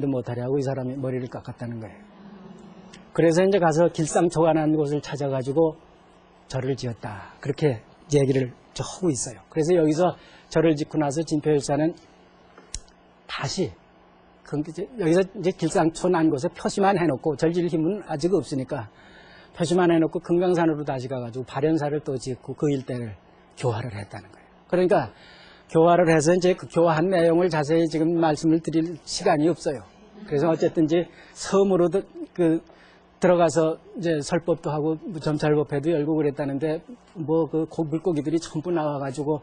말도 못하려고 이 사람이 머리를 깎았다는 거예요. 그래서 이제 가서 길상초간한 곳을 찾아가지고 절을 지었다. 그렇게 얘기를 하고 있어요. 그래서 여기서 절을 짓고 나서 진표열사는 다시 여기서 이제 길상초 난 곳에 표시만 해놓고 절 지을 힘은 아직 없으니까 표시만 해놓고 금강산으로 다시 가가지고 발현사를 또 짓고 그 일대를 교화를 했다는 거예요. 그러니까 교화를 해서 이제 그 교화한 내용을 자세히 지금 말씀을 드릴 시간이 없어요. 그래서 어쨌든 이제 섬으로 들어가서 이제 설법도 하고 점찰법회도 열고 그랬다는데 뭐 그 물고기들이 전부 나와가지고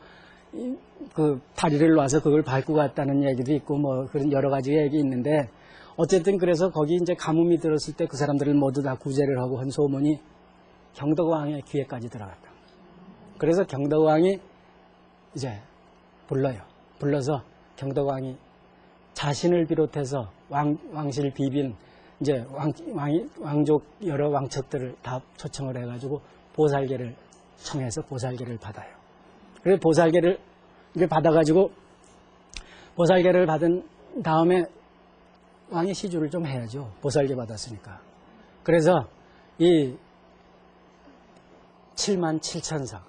그 다리를 놔서 그걸 밟고 갔다는 얘기도 있고 뭐 그런 여러 가지 얘기 있는데 어쨌든 그래서 거기 이제 가뭄이 들었을 때 그 사람들을 모두 다 구제를 하고 한 소문이 경덕왕의 귀에까지 들어갔다. 그래서 경덕왕이 이제 불러서 경덕왕이 자신을 비롯해서 왕실 비빈 이제 왕족 여러 왕척들을 다 초청을 해가지고 보살계를 청해서 보살계를 받아요. 그래서 보살계를 이제 받아가지고 보살계를 받은 다음에 왕이 시주를 좀 해야죠. 보살계 받았으니까. 그래서 이 7만 7천석,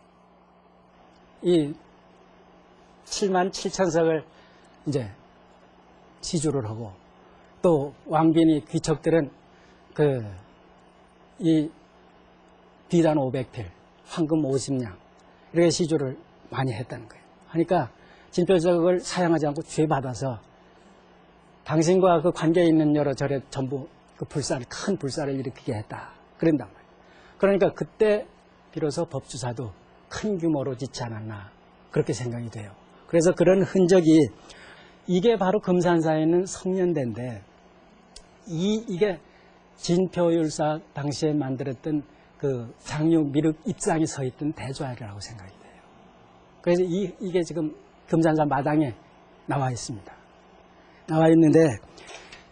이 7만 7천석을 이제 시주를 하고 또 왕비니 귀척들은 이 비단 500필, 황금 50냥 이렇게 시주를 많이 했다는 거예요. 그러니까 진표석을 사양하지 않고 죄받아서 당신과 그 관계에 있는 여러 절에 전부 그 큰 불사를 일으키게 했다. 그런단 말이에요. 그러니까 그때 비로소 법주사도 큰 규모로 짓지 않았나 그렇게 생각이 돼요. 그래서 그런 흔적이 이게 바로 금산사에 있는 성년대인데 이게 진표율사 당시에 만들었던 그 장육 미륵 입상이 서 있던 대좌이라고 생각이 돼요. 그래서 이게 지금 금산사 마당에 나와 있습니다. 나와 있는데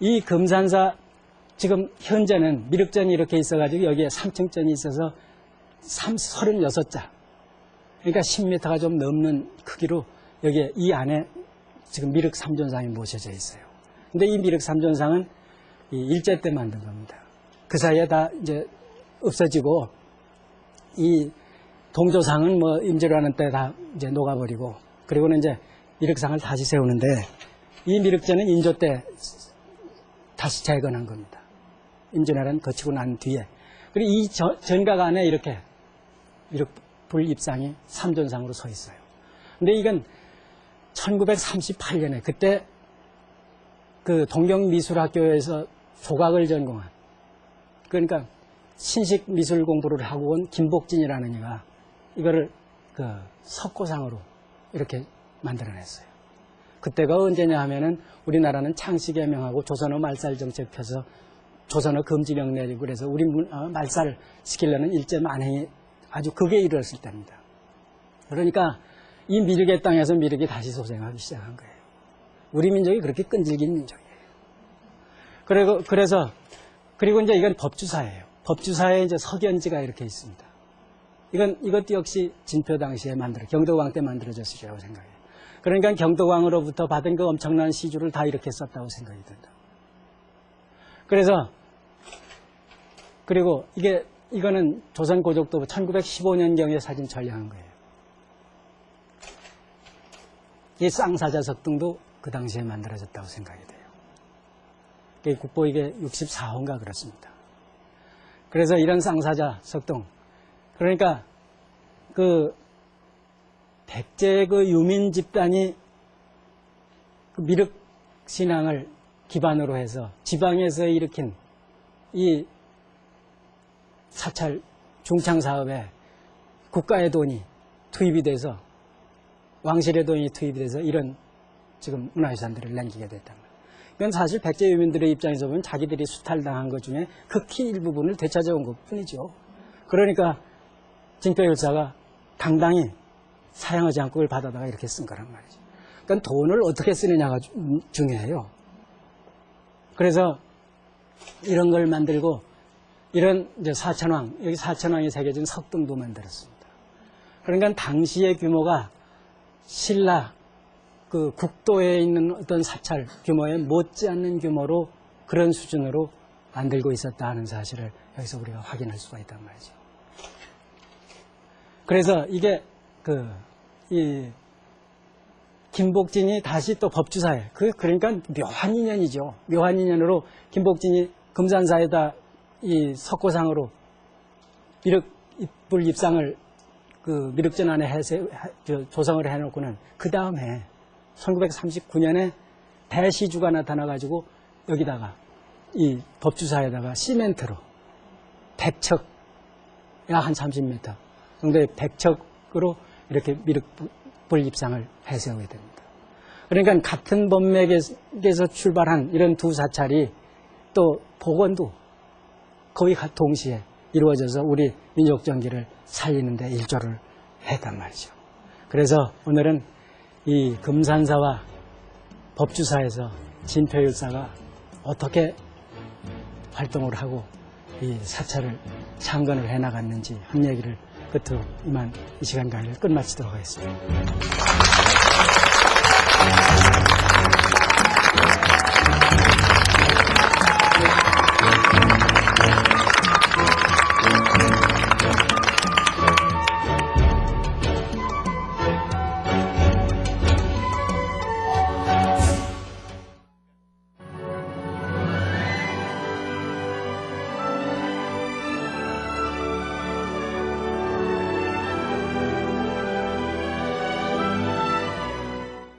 이 금산사 지금 현재는 미륵전이 이렇게 있어가지고 여기에 3층전이 있어서 36자 그러니까 10m가 좀 넘는 크기로 여기에 이 안에 지금 미륵 삼존상이 모셔져 있어요. 근데 이 미륵 삼존상은 이 일제 때 만든 겁니다. 그 사이에 다 이제 없어지고 이 동조상은 뭐 임질하는 때 다 이제 녹아버리고 그리고는 이제 미륵상을 다시 세우는데 이 미륵전은 인조 때 다시 재건한 겁니다. 임진왜란 거치고 난 뒤에. 그리고 이 전각 안에 이렇게 미륵 불입상이 삼존상으로 서 있어요. 근데 이건 1938년에 그때 그 동경미술학교에서 조각을 전공한 그러니까 신식 미술 공부를 하고 온 김복진이라는 이가 이거를 그 석고상으로 이렇게 만들어냈어요. 그때가 언제냐 하면은 우리나라는 창씨개명하고 조선어 말살 정책 펴서 조선어 금지령 내리고 그래서 우리 말살 시키려는 일제 만행이 아주 극에 이르렀을 때입니다. 그러니까 이 미륵의 땅에서 미륵이 다시 소생하기 시작한 거예요. 우리 민족이 그렇게 끈질긴 민족이에요. 그리고 이제 이건 법주사예요. 법주사에 이제 석연지가 이렇게 있습니다. 이것도 역시 진표 당시에 경덕왕 때 만들어졌으리라고 생각해요. 그러니까 경덕왕으로부터 받은 그 엄청난 시주를 다 이렇게 썼다고 생각이 든다. 그리고 이거는 조선 고족도 1915년경에 사진 촬영한 거예요. 이 쌍사자 석등도 그 당시에 만들어졌다고 생각이 돼요. 국보 이게 64호인가 그렇습니다. 그래서 이런 쌍사자 석등, 그러니까 그 백제 그 유민 집단이 그 미륵 신앙을 기반으로 해서 지방에서 일으킨 이 사찰 중창 사업에 국가의 돈이 투입이 돼서 왕실의 돈이 투입이 돼서 이런 지금 문화유산들을 남기게 됐단 말이에요. 이건 사실 백제 유민들의 입장에서 보면 자기들이 수탈당한 것 중에 극히 일부분을 되찾아온 것 뿐이죠. 그러니까 진표율사가 당당히 사양하지 않고 그걸 받아다가 이렇게 쓴 거란 말이죠. 그러니까 돈을 어떻게 쓰느냐가 중요해요. 그래서 이런 걸 만들고 이런 이제 사천왕, 여기 사천왕이 새겨진 석등도 만들었습니다. 그러니까 당시의 규모가 신라 그 국도에 있는 어떤 사찰 규모에 못지않는 규모로 그런 수준으로 만들고 있었다 하는 사실을 여기서 우리가 확인할 수가 있단 말이죠. 그래서 이게 이 김복진이 다시 또 법주사에 그러니까 묘한 인연이죠. 묘한 인연으로 김복진이 금산사에다 이 석고상으로 미륵불 입상을 그 미륵전환에 조성을 해놓고는 그 다음에 1939년에 대시주가 나타나가지고 여기다가 이 법주사에다가 시멘트로 백척, 한 30m 정도의 백척으로 이렇게 미륵불 입상을 해세우게 됩니다. 그러니까 같은 법맥에서 출발한 이런 두 사찰이 또 복원도 거의 동시에 이루어져서 우리 민족정기를 살리는 데 일조를 했단 말이죠. 그래서 오늘은 이 금산사와 법주사에서 진표율사가 어떻게 활동을 하고 이 사찰을 창건을 해나갔는지 한 얘기를 끝으로 이만 이 시간 강의를 끝마치도록 하겠습니다.